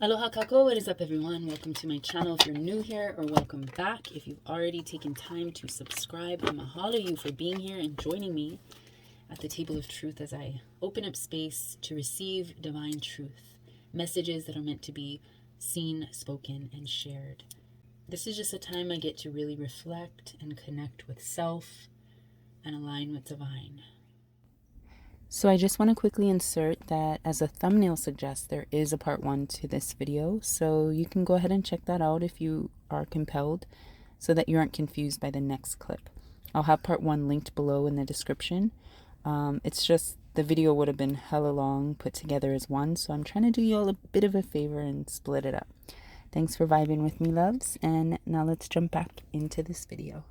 Aloha kako, what is up everyone? Welcome to my channel if you're new here, or welcome back if you've already taken time to subscribe. I mahalo you for being here and joining me at the table of truth as I open up space to receive divine truth, messages that are meant to be seen, spoken, and shared. This is just a time I get to really reflect and connect with self and align with divine. So I just want to quickly insert that, as a thumbnail suggests, there is a part 1 to this video. So you can go ahead and check that out if you are compelled, so that you aren't confused by the next clip. I'll have part 1 linked below in the description. It's just the video would have been hella long put together as one. So I'm trying to do you all a bit of a favor and split it up. Thanks for vibing with me, loves. And now let's jump back into this video.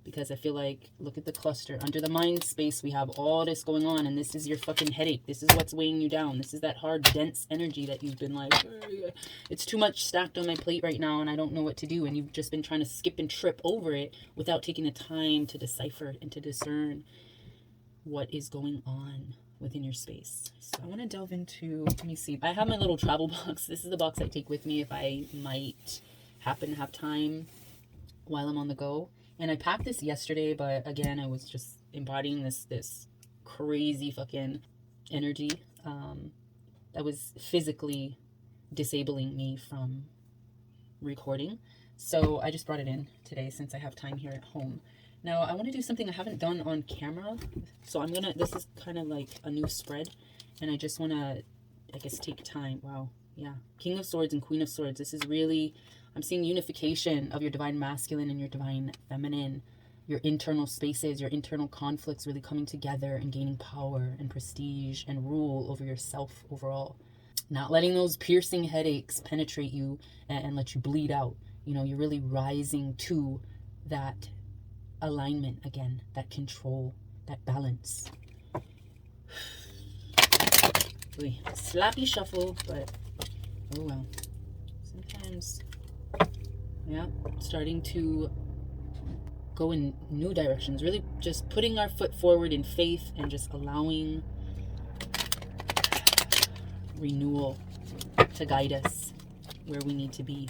Because I feel like, look at the cluster. Under the mind space, we have all this going on, and this is your fucking headache. This is what's weighing you down. This is that hard, dense energy that you've been like, it's too much stacked on my plate right now, and I don't know what to do. And you've just been trying to skip and trip over it without taking the time to decipher and to discern what is going on within your space. So I want to delve into, let me see. I have my little travel box. This is the box I take with me if I might happen to have time while I'm on the go. And I packed this yesterday, but again, I was just embodying this crazy fucking energy that was physically disabling me from recording. So I just brought it in today since I have time here at home. Now I want to do something I haven't done on camera. So this is kind of like a new spread, and I just want to, I guess, take time. Wow. Yeah. King of Swords and Queen of Swords. This is really, I'm seeing unification of your divine masculine and your divine feminine, your internal spaces, your internal conflicts really coming together and gaining power and prestige and rule over yourself overall. Not letting those piercing headaches penetrate you and let you bleed out. You know, you're really rising to that alignment again, that control, that balance. Ooh, sloppy shuffle, but oh well. Sometimes, yeah, starting to go in new directions. Really just putting our foot forward in faith and just allowing renewal to guide us where we need to be.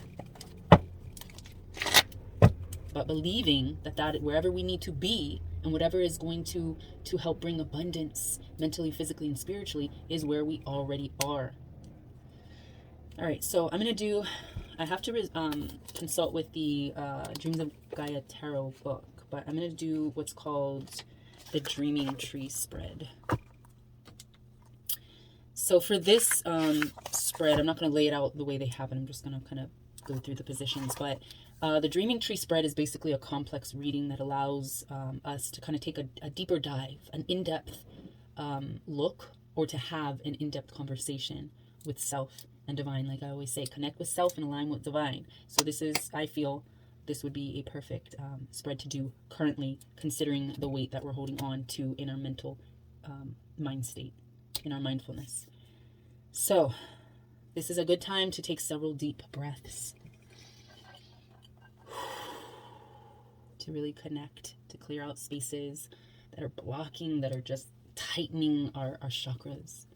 But believing that wherever we need to be and whatever is going to help bring abundance mentally, physically, and spiritually is where we already are. All right, so I'm going to I have to consult with the Dreams of Gaia Tarot book, but I'm going to do what's called the Dreaming Tree spread. So for this spread, I'm not going to lay it out the way they have it. I'm just going to kind of go through the positions. But the Dreaming Tree spread is basically a complex reading that allows us to kind of take a deeper dive, an in-depth look, or to have an in-depth conversation with self and divine. Like I always say, connect with self and align with divine. So this is, I feel, this would be a perfect spread to do currently, considering the weight that we're holding on to in our mental mind state, in our mindfulness. So this is a good time to take several deep breaths to really connect, to clear out spaces that are blocking, that are just tightening our chakras.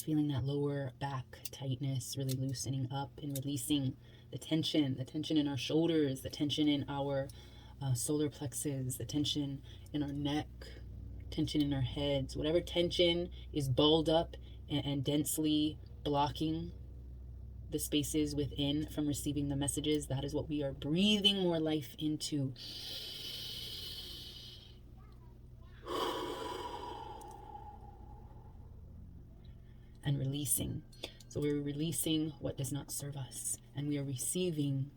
Feeling that lower back tightness, really loosening up and releasing the tension in our shoulders, the tension in our solar plexus, the tension in our neck, tension in our heads. Whatever tension is balled up and densely blocking the spaces within from receiving the messages, that is what we are breathing more life into. And releasing. So we're releasing what does not serve us, and we are receiving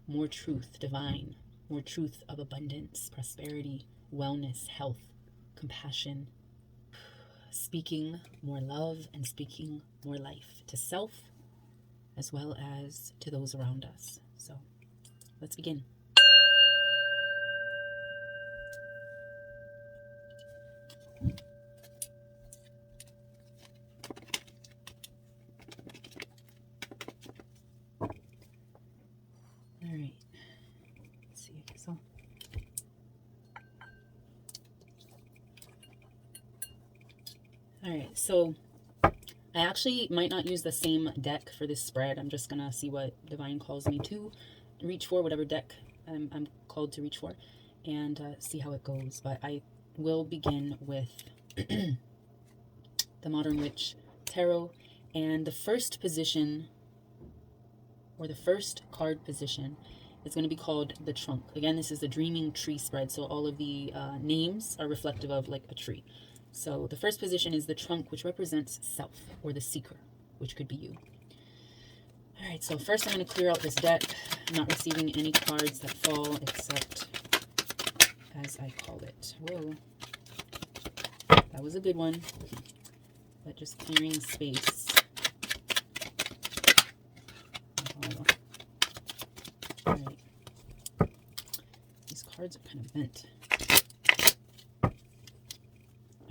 more truth divine, more truth of abundance, prosperity, wellness, health, compassion, speaking more love and speaking more life to self as well as to those around us. So let's begin. All right, so I actually might not use the same deck for this spread. I'm just going to see what Divine calls me to reach for, whatever deck I'm called to reach for, and see how it goes. But I will begin with the Modern Witch Tarot, and the first position, or the first card position, is going to be called the Trunk. Again, this is the Dreaming Tree spread, so all of the names are reflective of like a tree. So the first position is the Trunk, which represents self, or the seeker, which could be you. All right, so first I'm going to clear out this deck. I'm not receiving any cards that fall except as I call it. Whoa. That was a good one. But just clearing space. All right. These cards are kind of bent.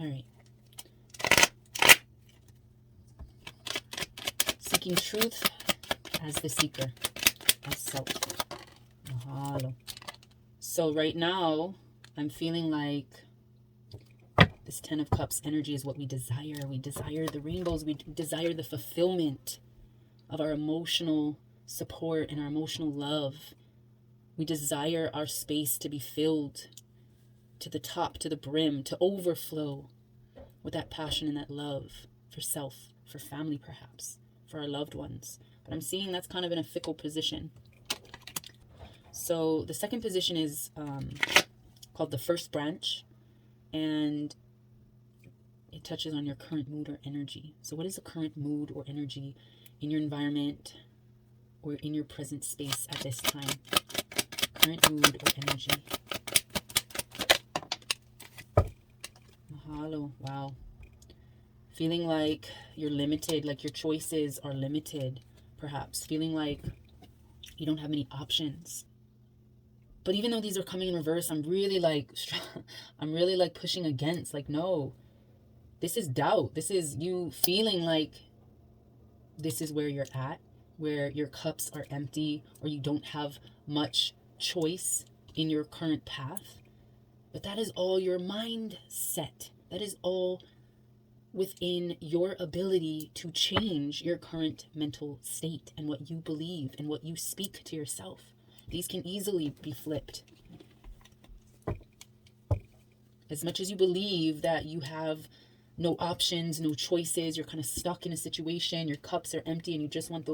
All right. Seeking truth as the seeker, as self. Mahalo. So right now, I'm feeling like this Ten of Cups energy is what we desire. We desire the rainbows. We desire the fulfillment of our emotional support and our emotional love. We desire our space to be filled to the top, to the brim, to overflow with that passion and that love for self, for family perhaps, for our loved ones. But I'm seeing that's kind of in a fickle position. So the second position is called the First Branch, and it touches on your current mood or energy. So what is the current mood or energy in your environment or in your present space at this time? Current mood or energy. Mahalo. Wow. Feeling like you're limited, like your choices are limited, perhaps. Feeling like you don't have many options. But even though these are coming in reverse, I'm really like pushing against, like, no, this is doubt. This is you feeling like this is where you're at, where your cups are empty, or you don't have much choice in your current path. But that is all your mindset. That is all within your ability to change your current mental state and what you believe and what you speak to yourself. These can easily be flipped. As much as you believe that you have no options, no choices, you're kind of stuck in a situation, your cups are empty, and you just want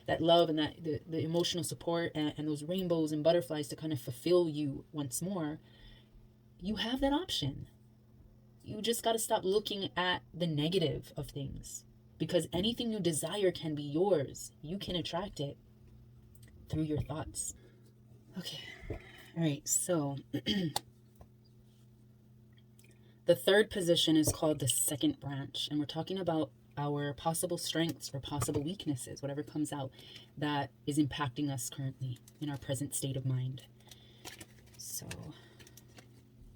that love and that the emotional support and those rainbows and butterflies to kind of fulfill you once more, you have that option. You just got to stop looking at the negative of things, because anything you desire can be yours. You can attract it through your thoughts. Okay. All right. So the third position is called the Second Branch, and we're talking about our possible strengths or possible weaknesses, whatever comes out that is impacting us currently in our present state of mind. So,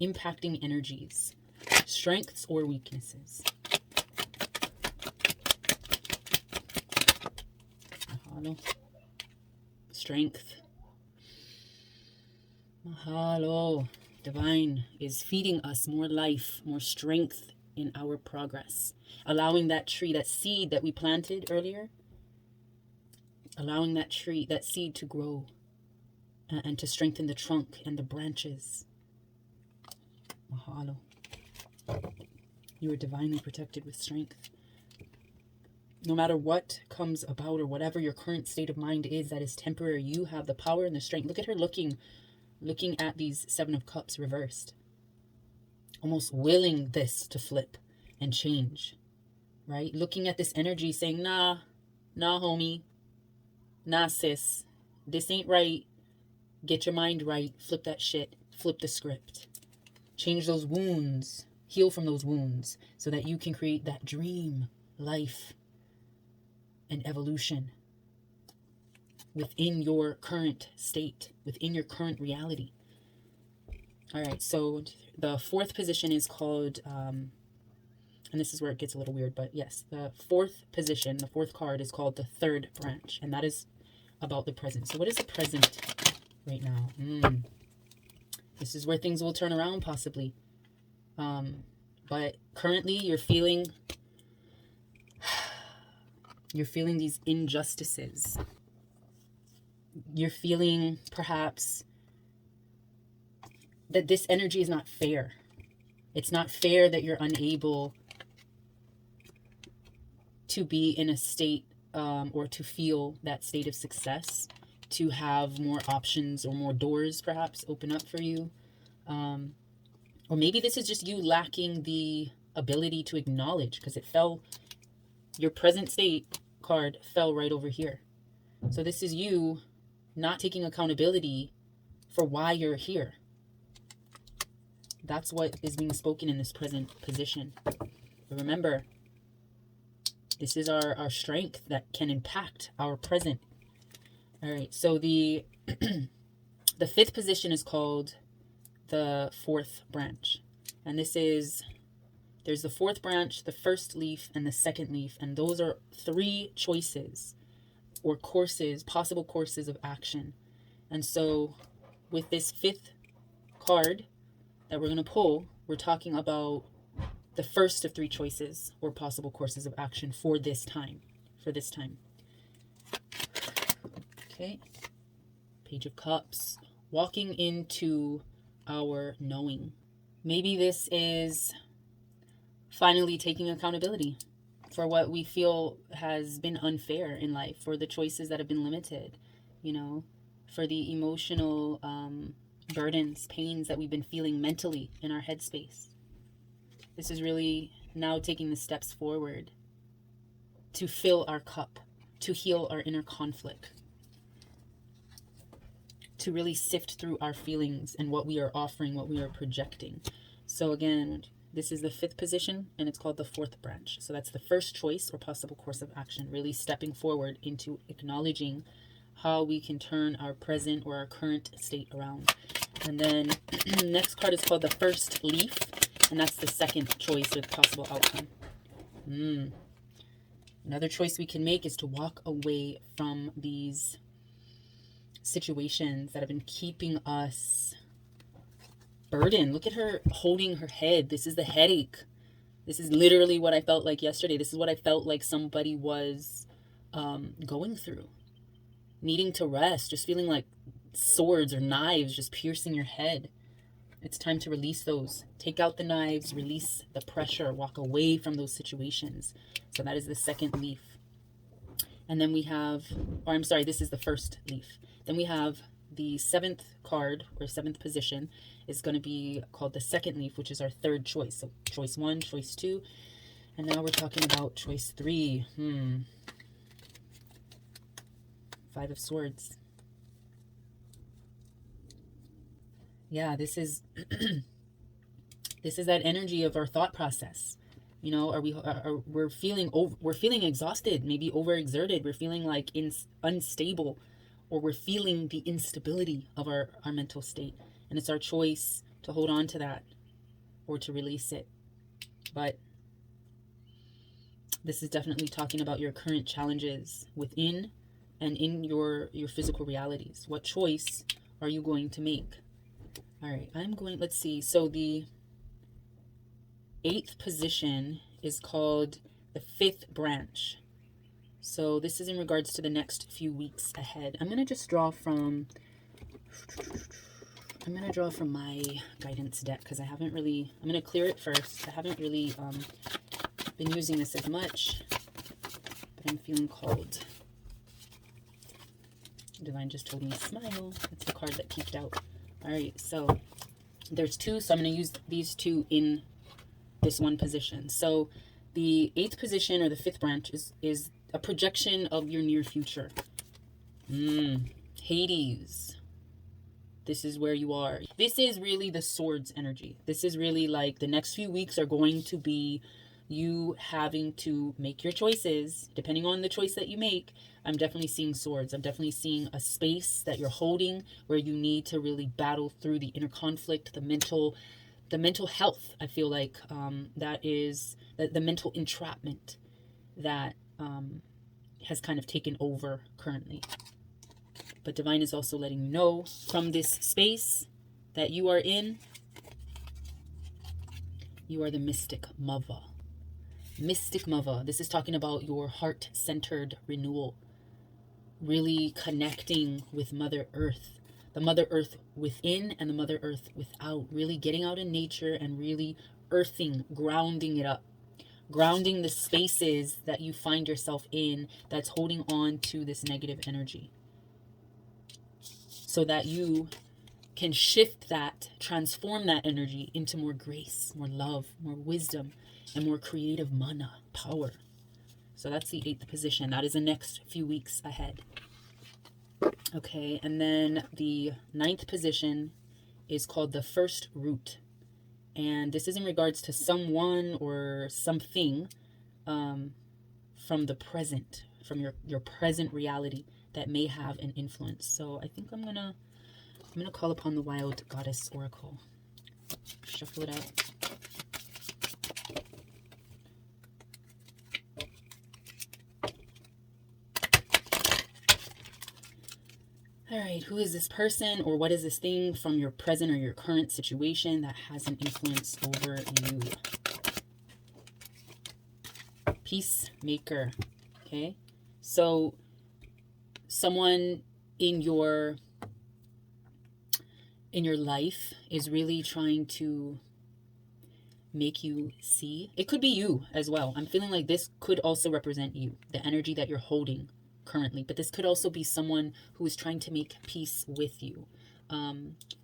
impacting energies, strengths or weaknesses. Mahalo. Strength. Mahalo. Divine is feeding us more life, more strength in our progress. Allowing that tree, that seed that we planted earlier, allowing that tree, that seed to grow and to strengthen the trunk and the branches. Mahalo. You are divinely protected with strength. No matter what comes about or whatever your current state of mind is that is temporary, you have the power and the strength. Look at her looking at these Seven of Cups reversed. Almost willing this to flip and change. Right? Looking at this energy saying, nah, homie. Nah, sis. This ain't right. Get your mind right. Flip that shit. Flip the script. Change those wounds. Heal from those wounds so that you can create that dream life and evolution within your current state, within your current reality. All right, so the fourth position is called, and this is where it gets a little weird, but yes, the fourth position, the fourth card is called the Third Branch, and that is about the present. So what is the present right now? This is where things will turn around possibly. But currently you're feeling You're feeling these injustices. You're feeling perhaps that this energy is not fair. It's not fair that you're unable to be in a state or to feel that state of success, to have more options or more doors perhaps open up for you. Or maybe this is just you lacking the ability to acknowledge, because it fell, your present state card fell right over here. So this is you not taking accountability for why you're here. That's what is being spoken in this present position. But remember, this is our strength that can impact our present. All right, so the the fifth position is called the fourth branch. And this is, there's the fourth branch, the first leaf, and the second leaf. And those are 3 choices or courses, possible courses of action. And so with this fifth card that we're going to pull, we're talking about the first of 3 choices or possible courses of action for this time. Okay. Page of Cups. Walking into our knowing. Maybe this is finally taking accountability for what we feel has been unfair in life, for the choices that have been limited, you know, for the emotional burdens, pains that we've been feeling mentally in our headspace. This is really now taking the steps forward to fill our cup, to heal our inner conflict, to really sift through our feelings and what we are offering, what we are projecting. So again, this is the fifth position, and it's called the fourth branch. So that's the first choice or possible course of action, really stepping forward into acknowledging how we can turn our present or our current state around. And then next card is called the first leaf, and that's the second choice or the possible outcome. Another choice we can make is to walk away from these situations that have been keeping us burdened. Look at her holding her head. This is the headache. This is literally what I felt like yesterday. This is what I felt like somebody was going through. Needing to rest, just feeling like swords or knives just piercing your head. It's time to release those. Take out the knives, release the pressure, walk away from those situations. So that is the second leaf. And then we have, or I'm sorry, this is the first leaf. Then we have the seventh card, or seventh position, is going to be called the second leaf, which is our third choice. So choice 1, choice 2. And now we're talking about choice 3. 5 of Swords. Yeah, this is this is that energy of our thought process. You know, we're feeling exhausted, maybe overexerted. We're feeling like unstable, or we're feeling the instability of our mental state. And it's our choice to hold on to that or to release it. But this is definitely talking about your current challenges within and in your physical realities. What choice are you going to make? All right, let's see. So the 8th position is called the 5th branch. So this is in regards to the next few weeks ahead. I'm going to draw from my guidance deck, because I haven't really, I'm going to clear it first. I haven't really been using this as much, but I'm feeling called. Divine just told me smile. That's the card that peeked out. All right, so there's 2, so I'm going to use these 2 in this one position. So the 8th position, or the 5th branch, is a projection of your near future. Hades. This is where you are. This is really the Swords energy. This is really like the next few weeks are going to be you having to make your choices. Depending on the choice that you make, I'm definitely seeing swords. I'm definitely seeing a space that you're holding where you need to really battle through the inner conflict, the mental health. I feel like that is the mental entrapment that has kind of taken over currently. But Divine is also letting you know from this space that you are in, you are the mystic mother. Mystic Mother. This is talking about your heart-centered renewal. Really connecting with Mother Earth. The Mother Earth within and the Mother Earth without. Really getting out in nature and really earthing, grounding it up. Grounding the spaces that you find yourself in that's holding on to this negative energy. So that you can shift that, transform that energy into more grace, more love, more wisdom, and more creative mana, power. So that's the 8th position. That is the next few weeks ahead. Okay, and then the 9th position is called the first root. And this is in regards to someone or something from the present, from your present reality that may have an influence. So I think I'm gonna call upon the Wild Goddess Oracle. Shuffle it out. All right, who is this person or what is this thing from your present or your current situation that has an influence over you? Peacemaker. Okay, so someone in your life is really trying to make you see. It could be you as well. I'm feeling like this could also represent you, the energy that you're holding currently, but this could also be someone who is trying to make peace with you.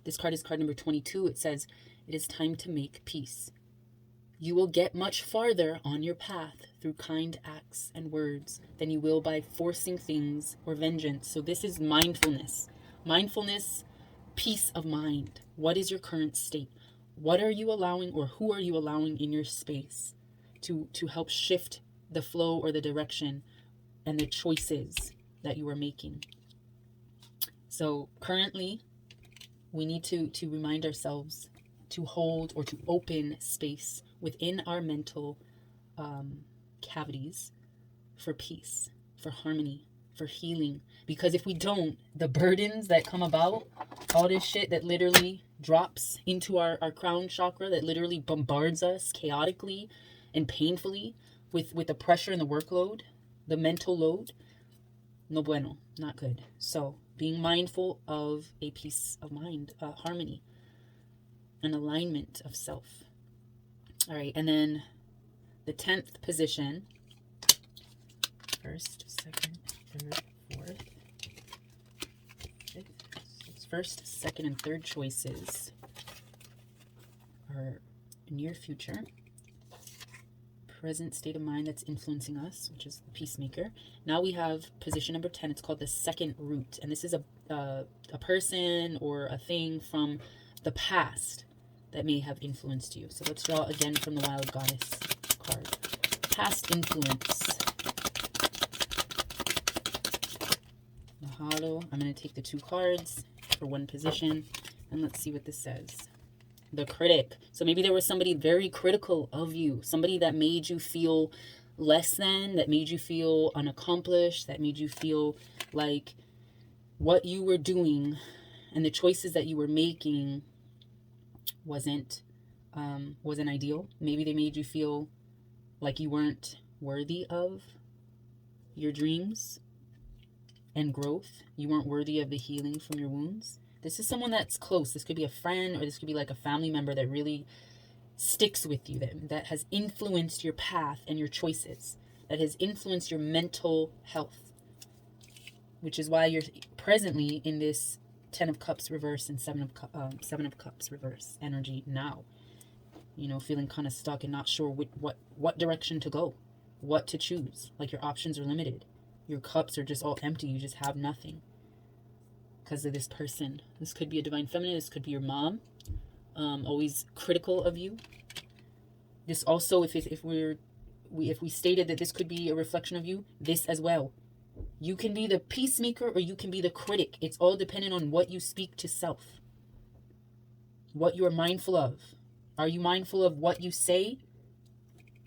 This card is card number 22. It says, it is time to make peace. You will get much farther on your path through kind acts and words than you will by forcing things or vengeance. So this is mindfulness. Mindfulness, peace of mind. What is your current state? What are you allowing, or who are you allowing in your space to help shift the flow or the direction and the choices that you are making? So currently, we need to remind ourselves to hold or to open space within our mental cavities for peace, for harmony, for healing. Because if we don't, the burdens that come about, all this shit that literally drops into our crown chakra, that literally bombards us chaotically and painfully with the pressure and the workload, the mental load, no bueno, not good. So being mindful of a peace of mind, harmony, an alignment of self. All right, and then the 10th position, first, second, third, fourth, fifth, sixth, first, second, and third choices are near future, present state of mind that's influencing us, which is the peacemaker. Now we have position number 10. It's called the second root, and this is a person or a thing from the past that may have influenced you. So let's draw again from the Wild Goddess card. Past influence. Mahalo. I'm going to take the 2 cards for one position, and let's see what this says. The critic. So maybe there was somebody very critical of you, somebody that made you feel less than, that made you feel unaccomplished, that made you feel like what you were doing and the choices that you were making wasn't ideal. Maybe they made you feel like you weren't worthy of your dreams and growth. You weren't worthy of the healing from your wounds. This is someone that's close. This could be a friend, or this could be like a family member that really sticks with you, that has influenced your path and your choices, that has influenced your mental health, which is why you're presently in this 10 of Cups reverse and 7 of Cups reverse energy now. You know, feeling kind of stuck and not sure what direction to go, what to choose. Like your options are limited. Your cups are just all empty. You just have nothing because of this person. This could be a divine feminine. This could be your mom, always critical of you. This also, if we stated that this could be a reflection of you, this as well. You can be the peacemaker or you can be the critic. It's all dependent on what you speak to self, what you are mindful of. Are you mindful of what you say,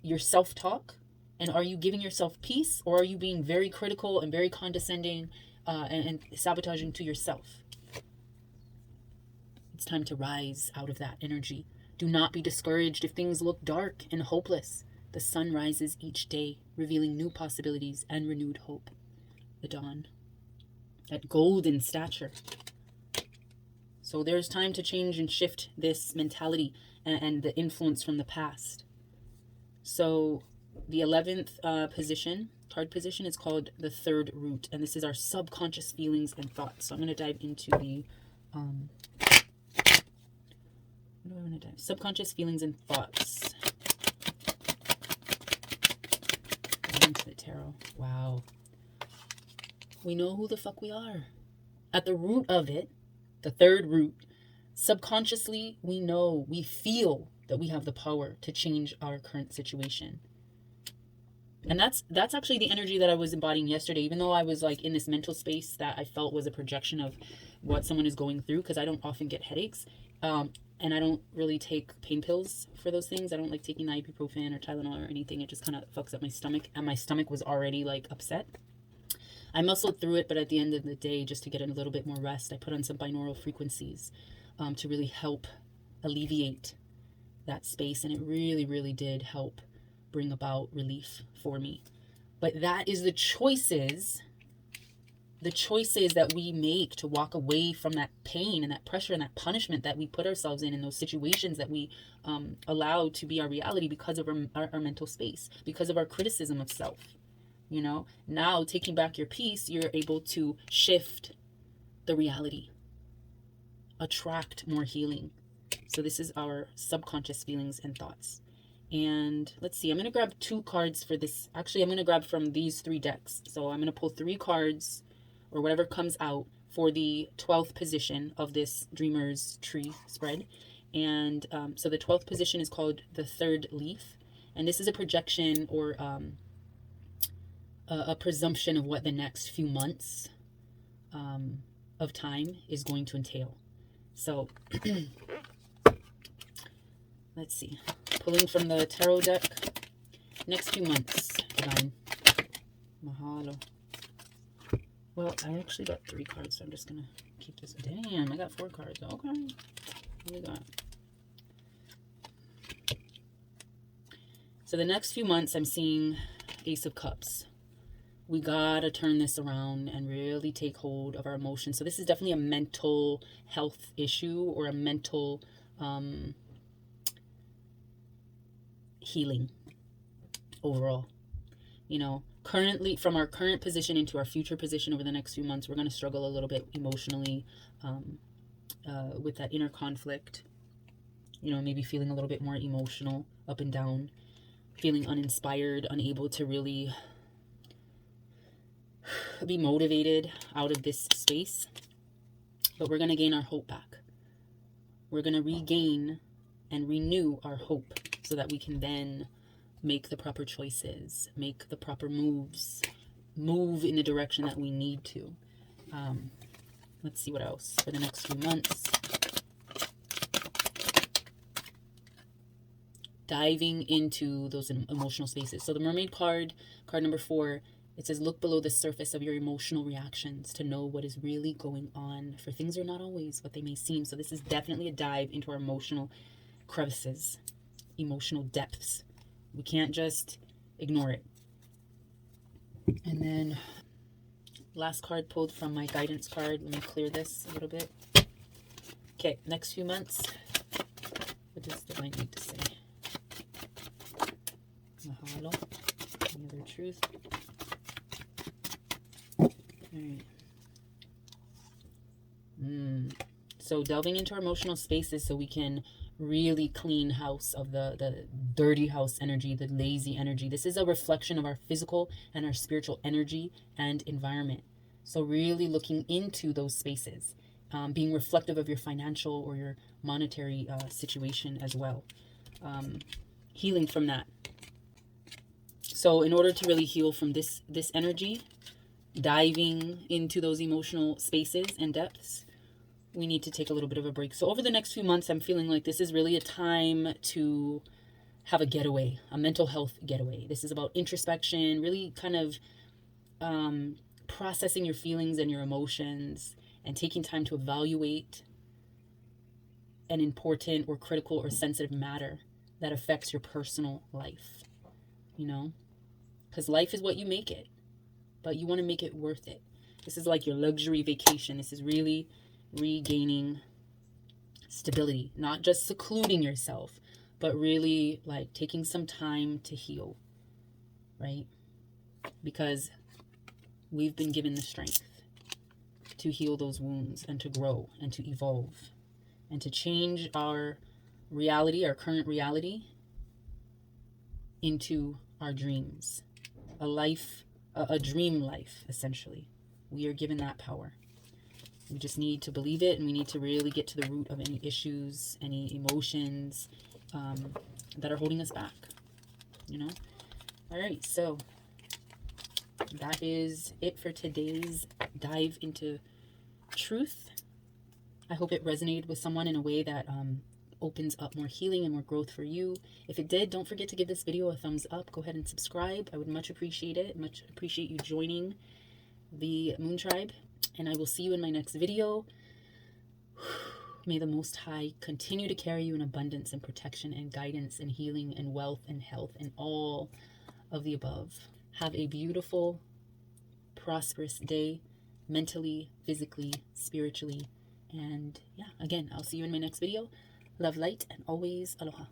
your self-talk? And are you giving yourself peace, or are you being very critical and very condescending and sabotaging to yourself? It's time to rise out of that energy. Do not be discouraged if things look dark and hopeless. The sun rises each day, revealing new possibilities and renewed hope. The dawn. That golden stature. So there's time to change and shift this mentality and the influence from the past. So the 11th position, card position, is called the third root. And this is our subconscious feelings and thoughts. So I'm going to dive into the... what do I want to dive? Subconscious feelings and thoughts. Into the tarot. Wow. We know who the fuck we are. At the root of it, the third root, subconsciously we know, we feel that we have the power to change our current situation. And that's actually the energy that I was embodying yesterday, even though I was like in this mental space that I felt was a projection of what someone is going through, because I don't often get headaches. And I don't really take pain pills for those things. I don't like taking ibuprofen or Tylenol or anything. It just kind of fucks up my stomach. And my stomach was already like upset. I muscled through it, but at the end of the day, just to get a little bit more rest, I put on some binaural frequencies to really help alleviate that space. And it really, really did help bring about relief for me. But that is the choices that we make to walk away from that pain and that pressure and that punishment that we put ourselves in those situations that we allow to be our reality because of our mental space, because of our criticism of self. You know, now taking back your peace, you're able to shift the reality, attract more healing. So this is our subconscious feelings and thoughts. And let's see, I'm going to grab 2 cards for this. Actually, I'm going to grab from these 3 decks. So I'm going to pull 3 cards or whatever comes out for the 12th position of this Dreamer's Tree spread. And so the 12th position is called the third leaf. And this is a projection or a presumption of what the next few months of time is going to entail. So let's see. Pulling from the tarot deck. Next few months, divine. Mahalo. Well, I actually got 3 cards, so I'm just going to keep this. Damn, I got 4 cards. Okay. What do we got? So the next few months, I'm seeing Ace of Cups. We got to turn this around and really take hold of our emotions. So this is definitely a mental health issue or a mental healing overall. You know, currently, from our current position into our future position over the next few months, we're going to struggle a little bit emotionally with that inner conflict. You know, maybe feeling a little bit more emotional, up and down, feeling uninspired, unable to really be motivated out of this space. But we're going to gain our hope back. We're going to regain and renew our hope so that we can then make the proper choices, make the proper moves, move in the direction that we need to. Let's see what else for the next few months. Diving into those emotional spaces. So the Mermaid card number 4, it says, look below the surface of your emotional reactions to know what is really going on, for things are not always what they may seem. So this is definitely a dive into our emotional crevices, emotional depths. We can't just ignore it. And then last card pulled from my guidance card. Let me clear this a little bit. Okay, next few months. What does the light need to say? Mahalo. Any other truth? Alright. So delving into our emotional spaces so we can really clean house of the dirty house energy, the lazy energy. This is a reflection of our physical and our spiritual energy and environment. So really looking into those spaces, being reflective of your financial or your monetary situation as well. Healing from that. So in order to really heal from this energy, diving into those emotional spaces and depths, we need to take a little bit of a break. So over the next few months, I'm feeling like this is really a time to have a getaway, a mental health getaway. This is about introspection, really kind of processing your feelings and your emotions and taking time to evaluate an important or critical or sensitive matter that affects your personal life. you know, because life is what you make it, but you want to make it worth it. This is like your luxury vacation. This is really regaining stability, not just secluding yourself, but really like taking some time to heal, right? Because we've been given the strength to heal those wounds and to grow and to evolve and to change our reality, our current reality, into our dreams. A life, a dream life, essentially. We are given that power. We just need to believe it, and we need to really get to the root of any issues, any emotions that are holding us back, you know? All right, so that is it for today's dive into truth. I hope it resonated with someone in a way that opens up more healing and more growth for you. If it did, don't forget to give this video a thumbs up. Go ahead and subscribe. I would much appreciate it. Much appreciate you joining the Moon Tribe. And I will see you in my next video. May the Most High continue to carry you in abundance and protection and guidance and healing and wealth and health and all of the above. Have a beautiful, prosperous day, mentally, physically, spiritually. And yeah, again, I'll see you in my next video. Love, light, and always aloha.